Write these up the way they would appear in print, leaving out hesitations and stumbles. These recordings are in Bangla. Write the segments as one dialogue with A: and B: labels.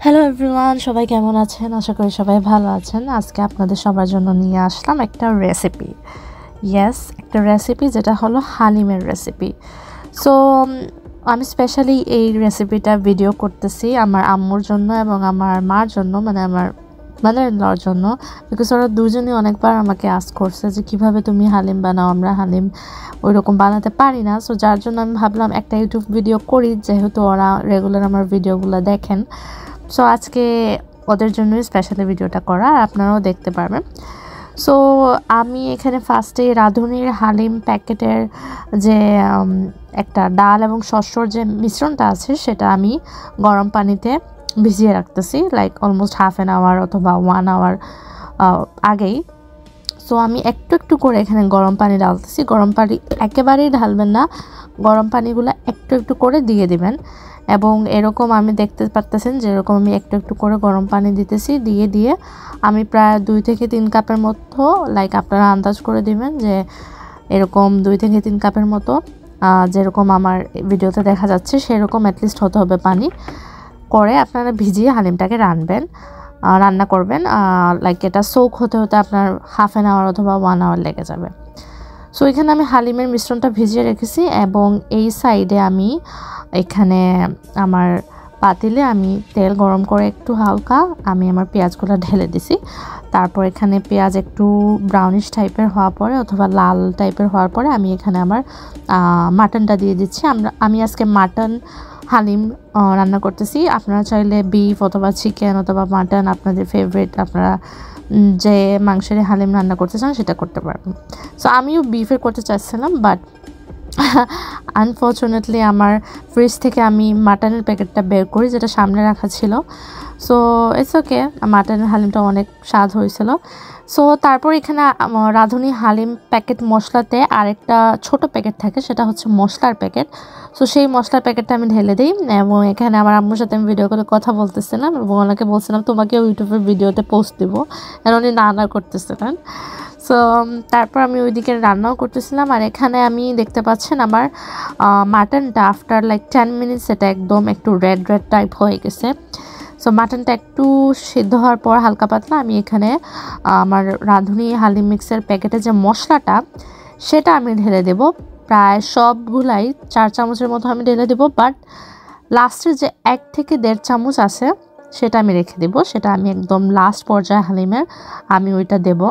A: হ্যালো এভরিওয়ান, সবাই কেমন আছেন? আশা করি সবাই ভালো আছেন। আজকে আপনাদের সবার জন্য নিয়ে আসলাম একটা রেসিপি। একটা রেসিপি যেটা হলো হালিমের রেসিপি। সো আমি স্পেশালি এই রেসিপিটা ভিডিও করতেছি আমার আম্মুর জন্য এবং আমার মার জন্য, মানে আমার মাদার ইন লর জন্য, বিকজ ওরা দুজনই অনেকবার আমাকে আস্ক করছে যে কীভাবে তুমি হালিম বানাও, আমরা হালিম ওই রকম বানাতে পারি না। সো যার জন্য আমি ভাবলাম একটা ইউটিউব ভিডিও করি, যেহেতু ওরা রেগুলার আমার ভিডিওগুলো দেখেন। সো আজকে ওদের জন্যই স্পেশালি ভিডিওটা করা, আর আপনারাও দেখতে পারবেন। সো আমি এখানে ফার্স্টে রাঁধুনির হালিম প্যাকেটের যে একটা ডাল এবং শস্যর যে মিশ্রণটা আছে সেটা আমি গরম পানিতে ভিজিয়ে রাখতেছি, like almost half an hour অথবা 1 আওয়ার আগেই। সো আমি একটু একটু করে এখানে গরম পানি ঢালতেছি। গরম পানি একেবারেই ঢালবেন না, গরম পানিগুলো একটু একটু করে দিয়ে দিবেন। এবং এরকম আমি দেখতে পারতেছেন যেরকম আমি একটু একটু করে গরম পানি দিতেছি, দিয়ে আমি প্রায় 2 থেকে 3 কাপের মতো, লাইক আপনারা আন্দাজ করে দিবেন যে এরকম 2 থেকে 3 কাপের মতো, যেরকম আমার ভিডিওতে দেখা যাচ্ছে সেরকম অ্যাটলিস্ট হতে হবে পানি করে আপনারা ভিজিয়ে হালিমটাকে রান্না করবেন। লাইক এটা সোক হতে হতে আপনার হাফ অ্যান আওয়ার অথবা 1 আওয়ার লেগে যাবে। সো এখানে আমি হালিমের মিশ্রণটা ভিজিয়ে রেখেছি এবং এই সাইডে আমি এখানে আমার পাতিলে আমি তেল গরম করে একটু হালকা আমি আমার পেঁয়াজগুলো ঢেলে দিছি। তারপর এখানে পেঁয়াজ একটু ব্রাউনিশ টাইপের হওয়া পরে অথবা লাল টাইপের হওয়ার পরে আমি এখানে আমার মাটনটা দিয়ে দিচ্ছি। আমি আজকে মাটন হালিম রান্না করতেছি। আপনারা চাইলে বিফ অথবা চিকেন অথবা মাটন, আপনাদের ফেভারিট, আপনারা যে মাংসের হালিম রান্না করতে চান সেটা করতে পারবেন। সো আমিও বিফের করতে চাচ্ছিলাম, বাট আনফর্চুনেটলি আমার ফ্রিজ থেকে আমি মাটনের প্যাকেটটা বের করি, যেটা সামনে রাখা ছিল। সো ইটস ওকে, মাটনের হালিমটা অনেক স্বাদ হয়েছিল। সো তারপর এখানে রাঁধুনি হালিম প্যাকেট মশলাতে আরেকটা ছোট প্যাকেট থাকে, সেটা হচ্ছে মশলার প্যাকেট। সো সেই মশলার প্যাকেটটা আমি ঢেলে দিই এবং এখানে আমার আম্মুর সাথে আমি ভিডিও করে কথা বলতেছিলাম এবং ওনাকে বলছিলাম তোমাকেও ইউটিউবের ভিডিওতে পোস্ট দিব, আর উনি না করতেছিলেন। সো তারপর আমি ওইদিকে রান্নাও করতেছিলাম, আর এখানে আমি দেখতে পাচ্ছেন আমার মাটনটা আফটার লাইক 10 মিনিটস এটা একদম একটু রেড টাইপ হয়ে গেছে। সো মাটনটা একটু সিদ্ধ হওয়ার পর হালকা পাতলা আমি এখানে আমার রাঁধুনি হালিম মিক্সের প্যাকেটে যে মশলাটা সেটা আমি ঢেলে দেব। প্রায় সবগুলাই 4 চামচের মতো আমি ঢেলে দেব, বাট লাস্টের যে 1 থেকে 1.5 চামচ আছে সেটা আমি রেখে দেব। সেটা আমি একদম লাস্ট পর্যায়ে হালিমের আমি ওইটা দেব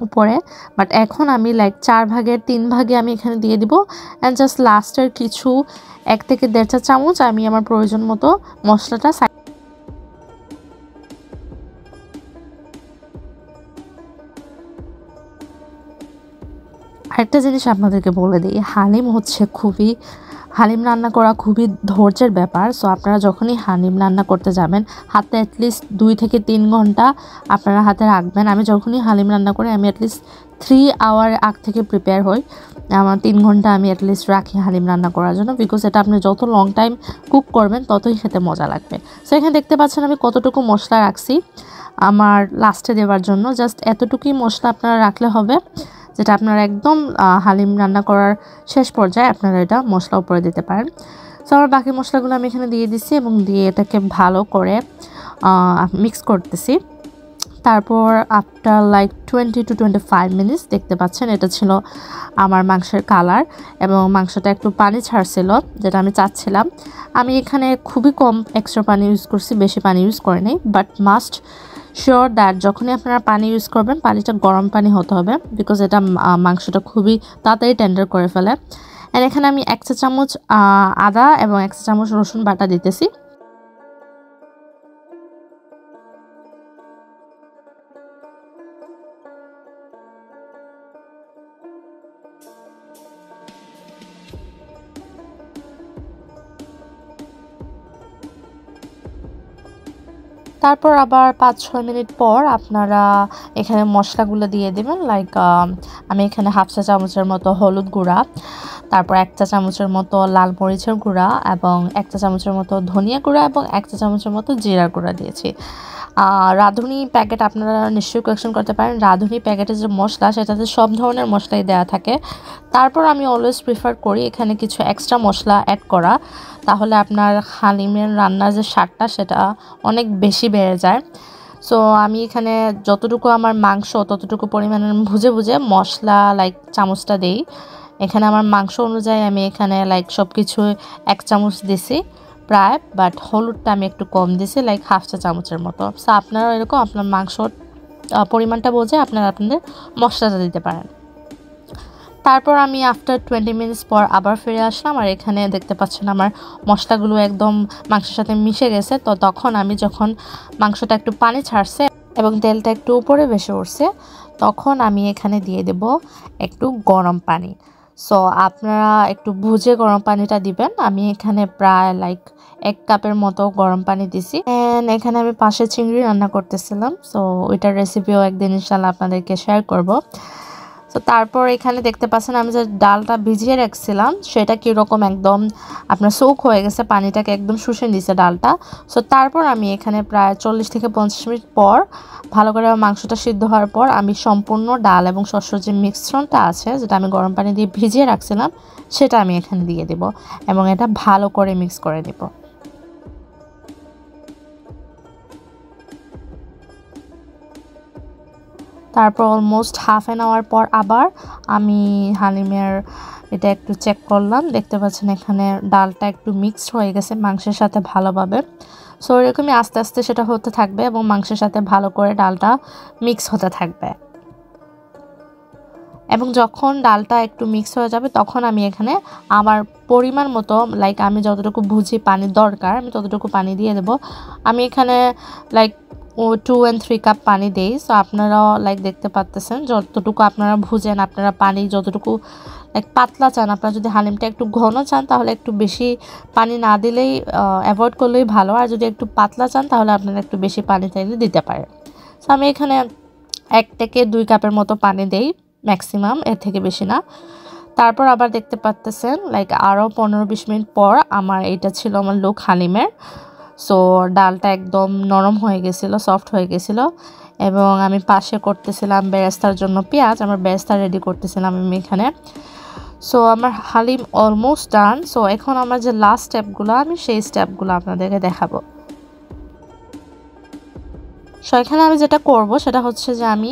A: উপরে। বাট এখন আমি লাইক 4 ভাগের 3 ভাগে আমি এখানে দিয়ে দিব, অ্যান্ড জাস্ট লাস্টের কিছু 1 থেকে 1.5 চামচ আমি আমার প্রয়োজন মতো মশলাটা আরেকটা জিনিস আপনাদেরকে বলে দিই, হালিম রান্না করা খুবই ধৈর্যের ব্যাপার। সো আপনারা যখনই হালিম রান্না করতে যাবেন হাতে অ্যাটলিস্ট 2 থেকে 3 ঘন্টা আপনারা হাতে রাখবেন। আমি যখনই হালিম রান্না করি আমি অ্যাটলিস্ট 3 আওয়ার আগ থেকে প্রিপেয়ার হই। আমার 3 ঘন্টা আমি অ্যাটলিস্ট রাখি হালিম রান্না করার জন্য, বিকজ এটা আপনি যত লং টাইম কুক করবেন ততই খেতে মজা লাগবে। সো এখানে দেখতে পাচ্ছেন আমি কতটুকু মশলা রাখছি আমার লাস্টে দেওয়ার জন্য। জাস্ট এতটুকুই মশলা আপনারা রাখলে হবে, যেটা আপনারা একদম হালিম রান্না করার শেষ পর্যায়ে আপনারা এটা মশলা উপরে দিতে পারেন। সো আমার বাকি মশলাগুলো আমি এখানে দিয়ে দিচ্ছি এবং দিয়ে এটাকে ভালো করে মিক্স করতেছি। তারপর আফটার লাইক 20 to 25 মিনিটস দেখতে পাচ্ছেন এটা ছিল আমার মাংসের কালার এবং মাংসটা একটু পানি ছাড়ছিল, যেটা আমি চাচ্ছিলাম। আমি এখানে খুবই কম এক্সট্রা পানি ইউজ করছি, বেশি পানি ইউজ করিনি। বাট মাস্ট শিওর দ্যাট যখনই আপনারা পানি ইউজ করবেন পানিটা গরম পানি হতে হবে, বিকজ এটা মাংসটা খুবই তাড়াতাড়ি টেন্ডার করে ফেলে। আর এখানে আমি 1 চা চামচ আদা এবং 1 চা চামচ রসুন বাটা দিতেছি। তারপর আবার 5-6 মিনিট পর আপনারা এখানে মশলাগুলো দিয়ে দেবেন। লাইক আমি এখানে হাফ চা চামচের মতো হলুদ গুঁড়া, তারপর 1 চা চামচের মতো লাল মরিচের গুঁড়া এবং 1 চা চামচের মতো ধনিয়া গুঁড়া এবং 1 চা চামচের মতো জিরা গুঁড়া দিয়েছি। রাঁধুনি প্যাকেট আপনারা নিশ্চয়ই কালেকশন করতে পারেন। রাঁধুনি প্যাকেটের যে মশলা সেটাতে সব ধরনের মশলাই দেওয়া থাকে। তারপর আমি অলওয়েজ প্রিফার করি এখানে কিছু এক্সট্রা মশলা অ্যাড করা, তাহলে আপনার হালিমের রান্নার যে স্বাদটা সেটা অনেক বেশি বেড়ে যায়। সো আমি এখানে যতটুকু আমার মাংস ততটুকু পরিমাণে বুঝে বুঝে মশলা লাইক চামচটা দিই। এখানে আমার মাংস অনুযায়ী আমি এখানে লাইক সব কিছু 1 চামচ দিছি প্রায়, বাট হলুদটা আমি একটু কম দিছি লাইক হাফ চা চামচের মতো। সো আপনারা এরকম আপনার মাংসর পরিমাণটা বুঝে আপনারা আপনাদের মশলাটা দিতে পারেন। তারপর আমি আফটার 20 মিনিটস পর আবার ফিরে আসলাম, আর এখানে দেখতে পাচ্ছেন আমার মশলাগুলো একদম মাংসের সাথে মিশে গেছে। তো তখন আমি যখন মাংসটা একটু পানি ছাড়ছে এবং তেলটা একটু উপরে ভেসে উঠছে, তখন আমি এখানে দিয়ে দেব একটু গরম পানি। সো আপনারা একটু বুঝে গরম পানিটা দিবেন। আমি এখানে প্রায় লাইক 1 কাপের মতো গরম পানি দিছি। অ্যান্ড এখানে আমি পাশে চিংড়ি রান্না করতেছিলাম, সো ওইটার রেসিপিও একদিন ইনশাল্লাহ আপনাদেরকে শেয়ার করব। তো তারপর এখানে দেখতে পাচ্ছেন আমি যে ডালটা ভিজিয়ে রাখছিলাম সেটা কীরকম একদম আপনার সোক হয়ে গেছে, পানিটাকে একদম শুষে নিছে ডালটা। সো তারপর আমি এখানে প্রায় 40 থেকে 50 মিনিট পর ভালো করে মাংসটা সিদ্ধ হওয়ার পর আমি সম্পূর্ণ ডাল এবং শস্য যে মিশ্রণটা আছে যেটা আমি গরম পানি দিয়ে ভিজিয়ে রাখছিলাম সেটা আমি এখানে দিয়ে দেব এবং এটা ভালো করে মিক্স করে নেব। তারপর অলমোস্ট হাফ অ্যান আওয়ার পর আবার আমি হালিমের এটা একটু চেক করলাম, দেখতে পাচ্ছেন এখানে ডালটা একটু মিক্সড হয়ে গেছে মাংসের সাথে ভালোভাবে। সো এরকমই আস্তে আস্তে সেটা হতে থাকবে এবং মাংসের সাথে ভালো করে ডালটা মিক্স হতে থাকবে। এবং যখন ডালটা একটু মিক্স হয়ে যাবে তখন আমি এখানে আমার পরিমাণ মতো লাইক আমি যতটুকু বুঝি পানির দরকার আমি ততটুকু পানি দিয়ে দেব। আমি এখানে লাইক 2 and 3 কাপ পানি দেই। সো আপনারাও লাইক দেখতে পাচ্তেছেন যতটুকু আপনারা বুঝেন, আপনারা পানি যতটুকু লাইক পাতলা চান, আপনারা যদি হালিমটা একটু ঘন চান তাহলে একটু বেশি পানি না দিলেই অ্যাভয়েড করলেই ভালো, আর যদি একটু পাতলা চান তাহলে আপনারা একটু বেশি পানি চাইলে দিতে পারেন। সো আমি এখানে 1 থেকে 2 কাপের মতো পানি দেই ম্যাক্সিমাম, এর থেকে বেশি না। তারপর আবার দেখতে পাচ্তেছেন লাইক আরও 15-20 মিনিট পর আমার এটা ছিল আমার লোক হালিমের। সো ডালটা একদম নরম হয়ে গেছিলো, সফট হয়ে গেছিলো এবং আমি পাশে করতেছিলাম বেরেস্তার জন্য পেঁয়াজ, আমার বেরেস্তা রেডি করতেছিলাম আমি এখানে। সো আমার হালিম অলমোস্ট ডান। সো এখন আমার যে লাস্ট স্টেপগুলো আমি সেই স্টেপগুলো আপনাদেরকে দেখাবো। সো এখানে আমি যেটা করব সেটা হচ্ছে যে আমি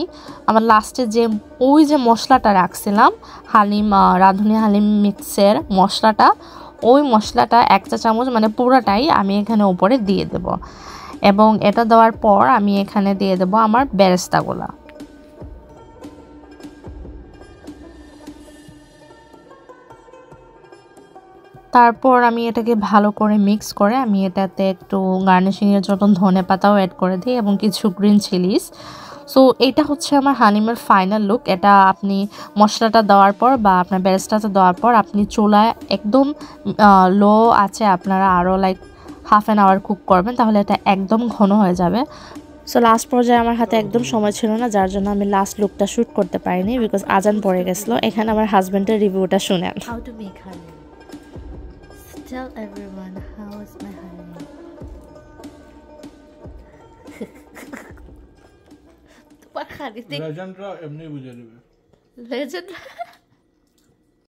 A: আমার লাস্টে যে ওই যে মশলাটা রাখছিলাম হালিম রাঁধুনি হালিম মিক্সের মশলাটা, ওই মশলাটা 1 চা চামচ মানে পুরোটাই আমি এখানে উপরে দিয়ে দেব এবং এটা দেওয়ার পর আমি এখানে দিয়ে দেব আমার বেরেস্তাগুলো। তারপর আমি এটাকে ভালো করে মিক্স করে আমি এটাতে একটু গার্নিশিংয়ের জন্য ধনেপাতাও অ্যাড করে দিই এবং কিছু গ্রিন চিলিস। সো এটা হচ্ছে আমার হালিমের ফাইনাল লুক। এটা আপনি মশলাটা দেওয়ার পর বা আপনার বেরেস্তাটা দেওয়ার পর আপনি চুলায় একদম লো আছে আপনারা আরও like half an hour cook করবেন, তাহলে এটা একদম ঘন হয়ে যাবে। সো লাস্ট পর্যায়ে আমার হাতে একদম সময় ছিল না, যার জন্য আমি লাস্ট লুকটা শ্যুট করতে পারিনি বিকজ আজান পড়ে গেছিলো। এখানে আমার হাজব্যান্ডের রিভিউটা শুনেন।
B: How to make honey? Tell everyone how is my honey. তোমার খানিতে
C: লেজেন্ডরা এমনি বুঝে নেবে।
B: লেজেন্ড